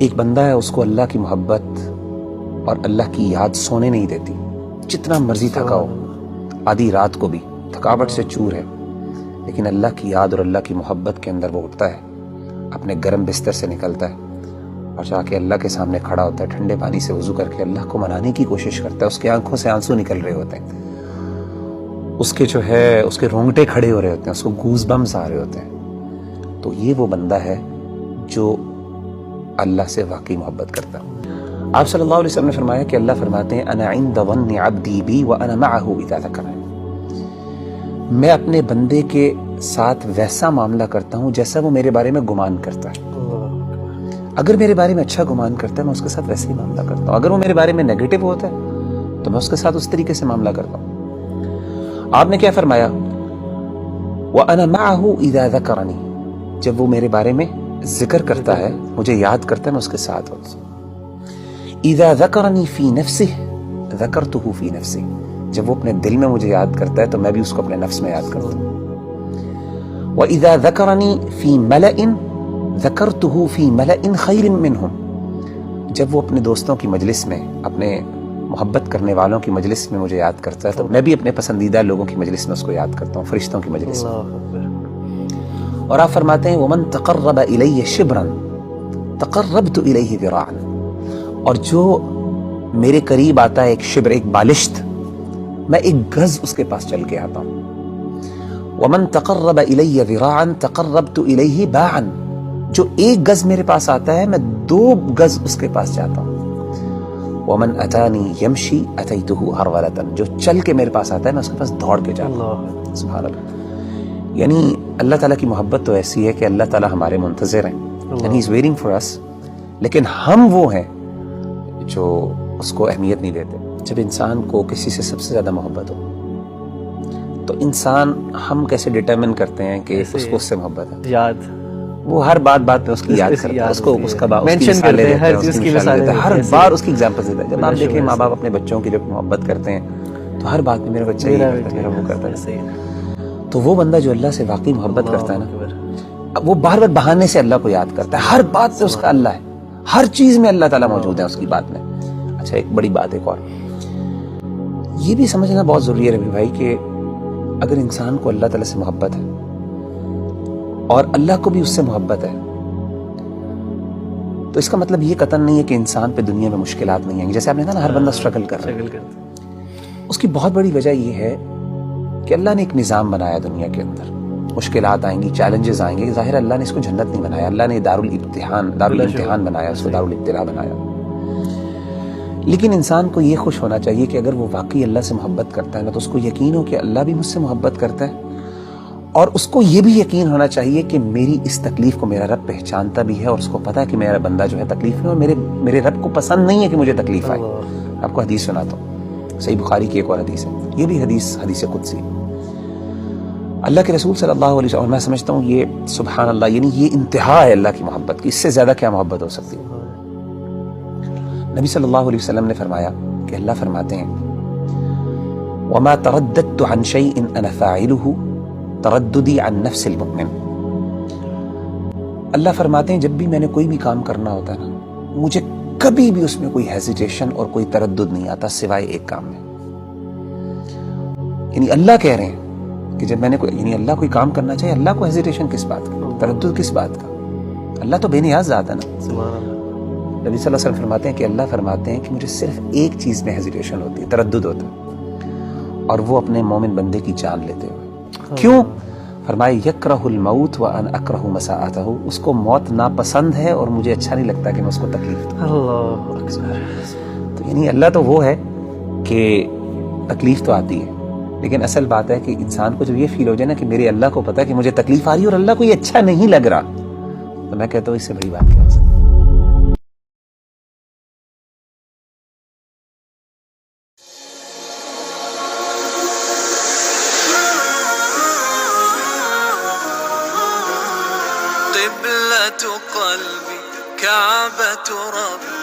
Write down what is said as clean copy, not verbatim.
ایک بندہ ہے، اس کو اللہ کی محبت اور اللہ کی یاد سونے نہیں دیتی، جتنا مرضی تھکا ہو، آدھی رات کو بھی تھکاوٹ سے چور ہے، لیکن اللہ کی یاد اور اللہ کی محبت کے اندر وہ اٹھتا ہے، اپنے گرم بستر سے نکلتا ہے اور جا کے اللہ کے سامنے کھڑا ہوتا ہے، ٹھنڈے پانی سے وضو کر کے اللہ کو منانے کی کوشش کرتا ہے، اس کی آنکھوں سے آنسو نکل رہے ہوتے ہیں، اس کے جو ہے اس کے رونگٹے کھڑے ہو رہے ہوتے ہیں، اس کو گوز بمز آ رہے ہوتے ہیں. تو یہ وہ بندہ ہے جو اللہ سے واقعی محبت کرتا ہے. آپ صلی اللہ علیہ وسلم نے فرمایا کہ اللہ فرماتے ہیں انا عند ظن عبدی بی وانا معه اذا ذکرنی، میں اپنے بندے کے ساتھ ویسا معاملہ کرتا ہوں جیسا وہ میرے بارے میں گمان کرتا ہے. اگر میرے بارے میں اچھا گمان کرتا ہے میں اس کے ساتھ ویسے ہی معاملہ کرتا ہوں، اگر وہ میرے بارے میں نیگیٹو ہوتا ہے تو میں اس کے ساتھ اس طریقے سے معاملہ کرتا ہوں. آپ نے کیا فرمایا؟ وَأَنَا مَعَهُ إِذَا ذَكَرَنِي، جب وہ میرے بارے میں ذکر کرتا ہے، مجھے یاد کرتا ہے، میں اس کے ساتھ ہوتا ہوں. إِذَا ذَكَرَنِي فِي نَفْسِهِ ذَكَرْتُهُ فِي نَفْسِهِ، جب وہ اپنے دل میں مجھے یاد کرتا ہے تو میں بھی اس کو اپنے نفس میں یاد کرتا ہوں. وَإِذَا ذَكَرَنِي فِي مَلَئٍ ذَكَرْتُهُ فِي مَلَئٍ خَيْرٍ مِّنْهُمْ، جب وہ اپنے دوستوں کی مجلس میں، اپنے محبت کرنے والوں کی مجلس میں مجھے یاد کرتا ہے تو میں بھی اپنے پسندیدہ لوگوں کی مجلس میں اس کو یاد کرتا ہوں، فرشتوں کی مجلس میں. اور آپ فرماتے ہیں وَمَن تَقَرَّبَ إِلَيَّ شِبْرًا تَقَرَّبْتُ إِلَيْهِ ذِرَاعًا، اور جو میرے قریب آتا ہے ایک شبر، ایک بالشت، میں ایک گز اس کے پاس چل کے آتا ہوں. وَمَن تَقَرَّبَ إِلَيَّ ذِرَاعًا تَقَرَّبْتُ إِلَيْهِ بَاعًا، جو ایک گز میرے پاس آتا ہے میں 2 گز اس کے پاس جاتا ہوں. وَمَنْ أَتَانِي يَمْشِي أَتَيْتُهُ هَرْوَلَةً، جو چل کے میرے پاس آتا ہے میں اس کے پاس دوڑ کے جاتا ہوں. سبحان اللہ. یعنی اللہ تعالیٰ کی محبت تو ایسی ہے کہ اللہ تعالیٰ ہمارے منتظر ہیں، and he is waiting for us، لیکن ہم وہ ہیں جو اس کو اہمیت نہیں دیتے. جب انسان کو کسی سے سب سے زیادہ محبت ہو تو انسان، ہم کیسے ڈٹرمن کرتے ہیں کہ اس کو اس سے محبت ہے؟ یاد، وہ ہر بات میں اس کی یاد کرتا ہے، اس کو اس کا مینشن کرتے ہیں، ہر چیز کی مثالیں دیتے ہیں، ہر بار اس کی ایگزامپل دیتا ہے. جب آپ دیکھیں ماں باپ اپنے بچوں کی جب محبت کرتے ہیں تو ہر بات میں میرا بچہ یہ کرتا ہے، میرا وہ کرتا ہے. تو وہ بندہ جو اللہ سے واقعی محبت کرتا ہے نا، وہ بار بار بہانے سے اللہ کو یاد کرتا ہے، ہر بات پہ اس کا اللہ ہے، ہر چیز میں اللہ تعالیٰ موجود ہے اس کی بات میں. اچھا، ایک بڑی بات ایک اور یہ بھی سمجھنا بہت ضروری ہے ربی بھائی کہ اگر انسان کو اللہ تعالیٰ سے محبت ہے اور اللہ کو بھی اس سے محبت ہے تو اس کا مطلب یہ قطعاً نہیں ہے کہ انسان پہ دنیا میں مشکلات نہیں آئیں گی. جیسے آپ نے کہا نا ہر بندہ سٹرگل کر رہا ہے، اس کی بہت بڑی وجہ یہ ہے کہ اللہ نے ایک نظام بنایا دنیا کے اندر. مشکلات آئیں گی، چیلنجز آئیں گے، ظاہر اللہ نے اس کو جنت نہیں بنایا، اللہ نے دارالامتحان بنایا، اس کو دارالابتلاء بنایا. لیکن انسان کو یہ خوش ہونا چاہیے کہ اگر وہ واقعی اللہ سے محبت کرتا ہے نا تو اس کو یقین ہو کہ اللہ بھی مجھ سے محبت کرتا ہے، اور اس کو یہ بھی یقین ہونا چاہیے کہ میری اس تکلیف کو میرا رب پہچانتا بھی ہے اور اس کو پتا ہے کہ میرا بندہ جو ہے تکلیف میں، اور میرے رب کو پسند نہیں ہے کہ مجھے تکلیف آئے. آپ کو حدیث سناتا ہوں، صحیح بخاری کی ایک اور حدیث ہے، یہ بھی حدیث قدسی. اللہ کے رسول صلی اللہ علیہ وسلم، میں سمجھتا ہوں یہ سبحان اللہ، یعنی یہ انتہا ہے اللہ کی محبت کی، اس سے زیادہ کیا محبت ہو سکتی ہے. نبی صلی اللہ علیہ وسلم نے فرمایا کہ اللہ فرماتے ہیں وَمَا تَرَدَّدْتُ عَنْ شَيْءٍ أَنَا فَاعِلُهُ ترددی عن نفس المؤمن. اللہ فرماتے ہیں جب بھی میں نے کوئی بھی کام کرنا ہوتا ہے نا، مجھے کبھی بھی اس میں کوئی ہیزیٹیشن اور کوئی تردد نہیں آتا سوائے ایک کام میں. یعنی اللہ کہہ رہے ہیں کہ جب میں نے یعنی اللہ کوئی کام کرنا چاہیے، اللہ کو ہیزیٹیشن کس بات کا، تردد کس بات کا؟ اللہ تو بے نیاز ذات ہے نا. نبی صلی اللہ علیہ وسلم فرماتے ہیں کہ اللہ فرماتے ہیں کہ مجھے صرف ایک چیز میں ہیزیٹیشن ہوتی ہے، تردد ہوتا ہے، اور وہ اپنے مومن بندے کی جان لیتے ہوئے. کیوں؟ فرمائے یکرہ الموت وانا اکرہ مساءتہ، اس کو موت ناپسند ہے اور مجھے اچھا نہیں لگتا کہ میں اس کو تکلیف دوں. اللہ اکبر. تو یعنی اللہ تو وہ ہے کہ تکلیف تو آتی ہے، لیکن اصل بات ہے کہ انسان کو جب یہ فیل ہو جائے نا کہ میرے اللہ کو پتا ہے کہ مجھے تکلیف آ رہی ہے اور اللہ کو یہ اچھا نہیں لگ رہا، تو میں کہتا ہوں اس سے بڑی بات کیا ہو سکتی ہے. قبلة قلبي كعبة ربي